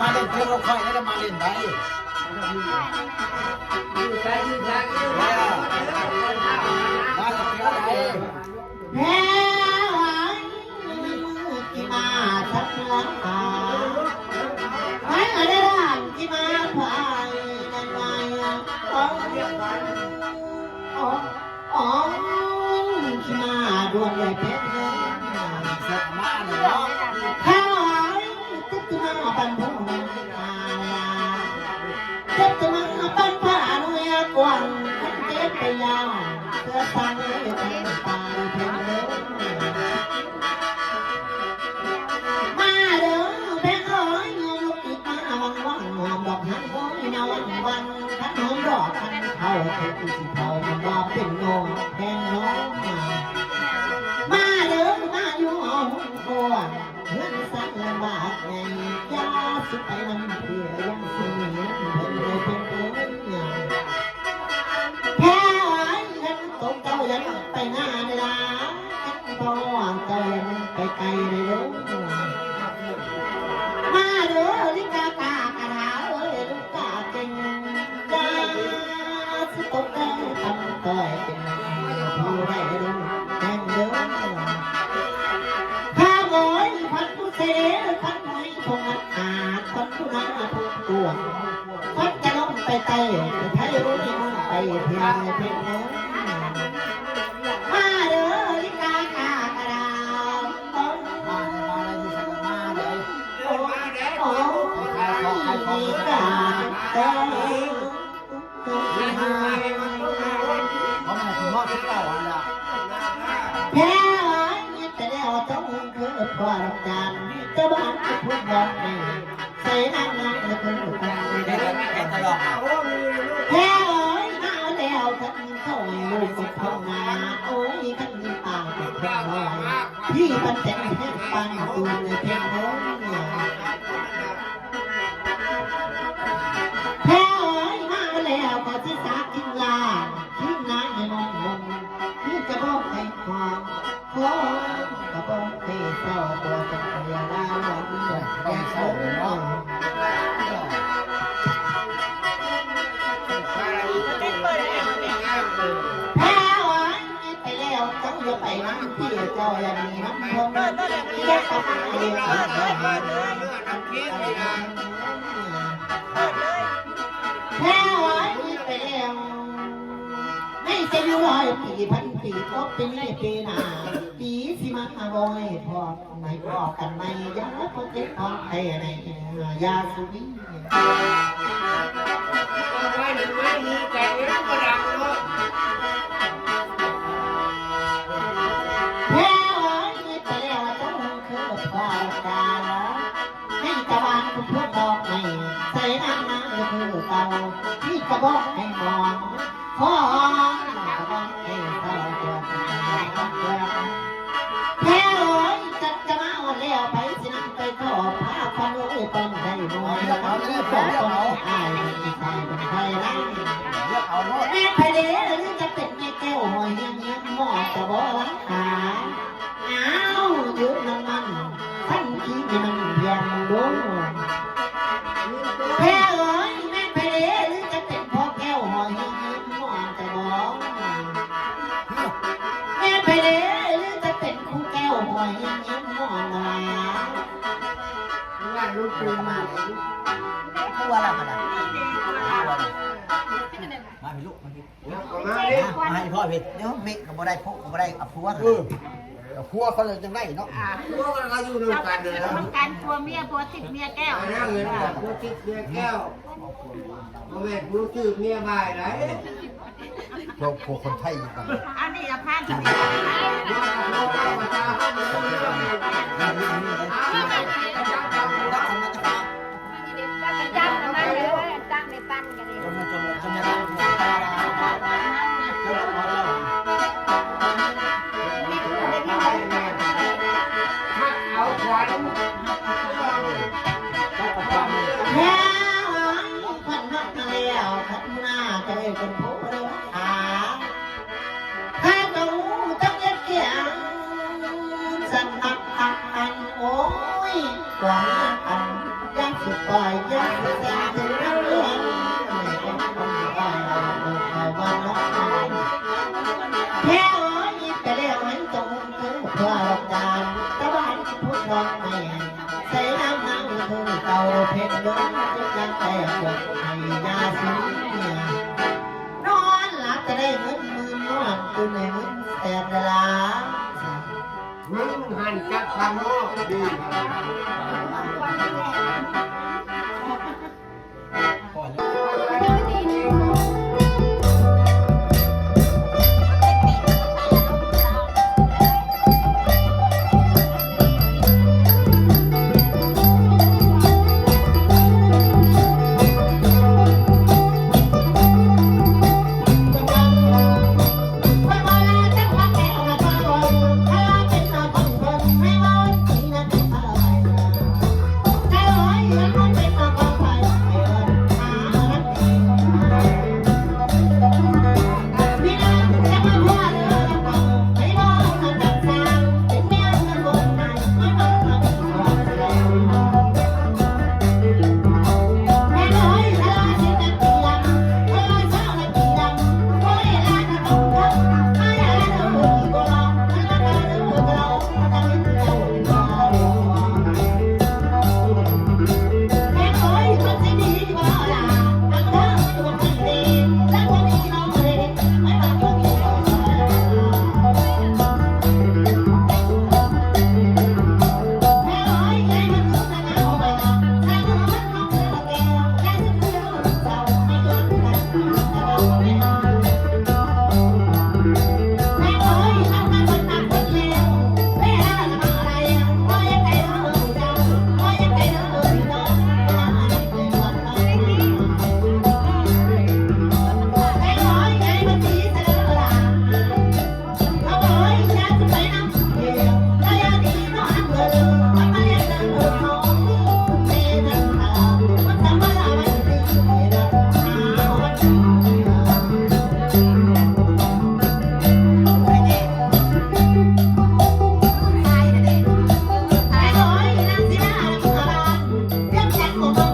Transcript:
มาเล่นเพื่อนเราค่อยแล้วมาเล่นได้มาจะเพื่ออะไรแพ้ไว้ที่มาทักหลังหาไว้อะไรร่างที่มาควายนั่นไงอ๋ออ๋อที่มาดวงใหญ่เพชรเลยเสร็จมาเนาะแพ้ไว้ที่มาบันพุ่งจะมาปันผ่านเมื่อกวนขันเจ็บไปยาวเพื่อฟังเลยแทงตาเพียงเดิมมาเด้อแบงร้อยลูกติดมาวันวันหอมดอกหันร้อยนาวันวันขันหอมดอกขันเขาเธอคือสิเขามันว่าเป็นโง่แบงน้องมาเด้อมาอยู่ห้องครัวเพื่อนสักลำบากไงยาสุดไปนำเพื่อยังสิหนีเพิ่นเลยเป็นเพื่อนแพ้ไว้ฉันตกเจ้ายันไปหน้าเวลาฉันพอเจ้ายันไปไกลเลยลูกมาเด้อลิกากากระถาเอ้ยลูกกาเก่งยาสุดตกเจ้าทำต่อยเป็นผู้ได้ดูแห่งเด้อข้าหมอยพันผู้เสพันไม้พงอาจพันผู้นั้นผู้กวงพันจะล้มไปเตะไปไทยรู้ที่มุ่งไปเพียงเพียงน้องมาเด้อลิกากากระดาษมาอะไรอยู่สักมาเลย โอ้โอ้ลิกาเต้เขามาถึงฮอดที่เก่าอันละ แพ้ไว้แต่แล้วต้องคือพอรับจานเจ้าบ้านจะพูดบอกไม่ใส่นั่งนั่งเลยคือคนไม่ได้ตลอดแพ้ไว้มาแล้วท่านเข้าลูกกับพ่อนาโอ้ยท่านมีปากเป็นเพียงน้อยพี่ปันแต่งแค่ปันตัวในเพียงน้อยแพ้ไว้มาแล้วก็ที่สากินลาทิ้งน้ำให้มองมองพี่จะบอกให้ความขอกระบอกให้เศร้าตัวจะเรียลาวันอยากเศร้าเนาะแพ้ไว้ไปแล้วต้องอย่าไปน้ำที่เจ้าอย่ามีน้ำพงแค่ต้องเรียนแพ้ไว้ไปแล้วไม่จะอยู่ร้อยปีพันปีก็เป็นไม่ปีหน้าปีสิมาบอยพอไม่พอกันไม่ยาพอเจ็บพอใครในยาสุวิแพ้ไว้ไปแล้วต้องคือความการให้ตะวันคุณพูดบอกไม่ใส่น้ำน้ำคือเก่าที่กระบอกให้มองขอกระบอกให้เศร้าตัวแพ้ไว้จะมาวันแล้วไปสินั่งไปขอพาพันเลยต้นได้หน่อยแล้วก็ขอต้นอายใส่เป็นไทยนั่งแม่ไปเด้อหรือจะเป็นแม่แก้วหอยยังหม้อจะบอกหลังขาอ้าวยืดน้ำมันท่านคิดมันเพียงดูแพ้เอ้ยแม่ไปเด้อหรือจะเป็นพ่อแก้วหอยยังหม้อจะบอกแม่ไปเด้อหรือจะเป็นคู่แก้วหอยยังหม้อนางานลูกปืนมาเลยตัวอะไรมามาพี่ลูกมาพี่มาให้พ่อพี่เดี๋ยวมิก็บ่ได้พกก็บ่ได้เอาพัวพัวเขาเลยจังได้เนาะพัวก็อยู่ด้วยกันเลยต้องการพัวเมียพัวติดเมียแก้วนั่งเงินพัวติดเมียแก้วพ่อแม่รู้ชื่อเมียบ่ายไหนพวกคนไทยอยู่กันอันนี้จะผ่านกันจังนะเลยจังในปั้นกันเลยเอาขวัญแพ้พันนักแล้วพันหน้าจะได้เป็นผู้เลี้ยงขาถ้าดูต้องเย็ดเกี่ยงสันนักอันโอ้ยกว่าอัน ก่าเพชรเดินจะยังแต่ปวดให้ยาสูงเนี่ยนอนหลับจะได้เงินหมื่นนอนจนในเงินแสนเวลา มึงหันจักทำโม่ดี ก่อน ไม่ว่าจะว่าแก้วมาถ้าเป็นเราต้องคนไม่ว่าที่นั่นเป็นอะไรใจร้อยมันต้องเป็นเราต้องไปหารักพี่น้องจะมาพูดเรื่องไม่ว่ามันจะสร้างเป็นเมียกันบนไหนไม่ว่ามันจะว่าอะไรแม่น้อยเวลาที่จะตีลังเวลาเช้าจะตีลังโอ้ยลาจะต้องทำไม่ลาจะพูดก็ร้องมันละกันเรื่องเราจะไม่ตีเราแม่น้อยมันจะดีกว่าล่ะมันก็ตัวมันดีแล้ววันนี้น้องเลยไม่มาตัวนี้ก็ได้แม่น้อยใจมันรู้นะเอาไปนะใจมันต้องเลือกแก้วแก้วจะเลือกเจ้าไม่เกินกันแต่เราไม่เอาแม่น้อยทำงานคนหนักคนเลวเวลาจะมาอะไรว่ายังไงเด้อเจ้าว่ายังไงเด้อพี่น้องเวลาอะไรเป็นวันไหนแม่น้อยใจมันดีเสียละ เอาไว้ฉันจะไปนำเดียวก็ยังดีน้องเธอมันมาเรียกเธอน้องเธอนั่นค่ะมันทำอะไรไม่ดีนะหาวันนี้ไอ้น้อยนั่งสิหน้าลำคาญเรียกแจ็คของ